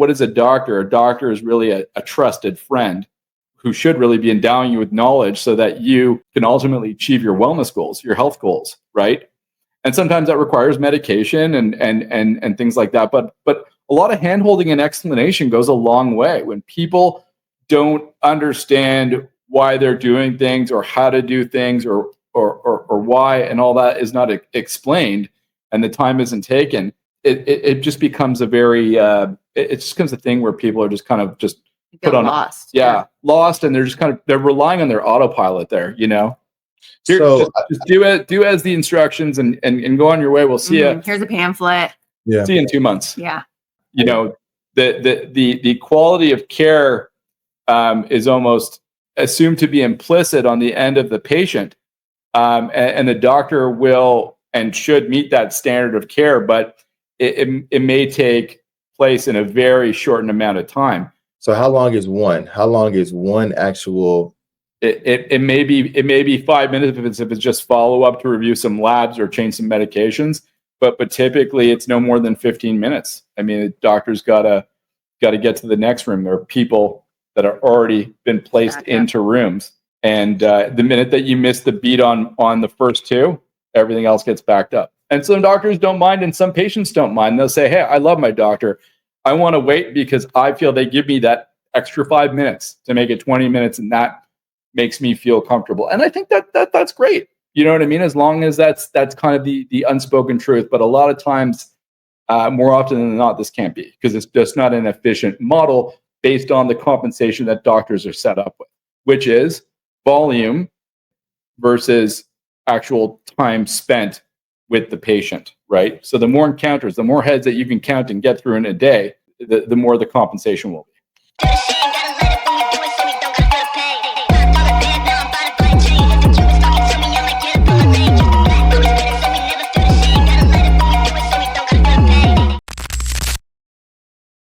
what is a doctor? A doctor is really a trusted friend who should really be endowing you with knowledge so that you can ultimately achieve your wellness goals, your health goals, right? And sometimes that requires medication and things like that. But a lot of handholding and explanation goes a long way. When people don't understand why they're doing things or how to do things or why and all that is not explained and the time isn't taken, it just becomes a very it just becomes a thing where people are just kind of just put on lost. Lost, and they're just kind of they're relying on their autopilot there, you know. Here, So just do as the instructions and go on your way. We'll see you. Here's a pamphlet. Yeah. See you in 2 months. Yeah. You know, the quality of care is almost assumed to be implicit on the end of the patient, and the doctor will and should meet that standard of care, but it may take place in a very shortened amount of time. So how long is one? How long is one actual? It may be 5 minutes if it's just follow up to review some labs or change some medications, but typically it's no more than 15 minutes. I mean, the doctor's gotta get to the next room. There are people that are already been placed into rooms, and the minute that you miss the beat on the first two, everything else gets backed up. And some doctors don't mind, and some patients don't mind. They'll say, "Hey, I love my doctor. I want to wait because I feel they give me that extra 5 minutes to make it 20 minutes, and that makes me feel comfortable." And I think that's great. You know what I mean? As long as that's kind of the unspoken truth. But a lot of times, more often than not, this can't be, because it's just not an efficient model based on the compensation that doctors are set up with, which is volume versus actual time spent with the patient, right? So the more encounters, the more heads that you can count and get through in a day, the more the compensation will be.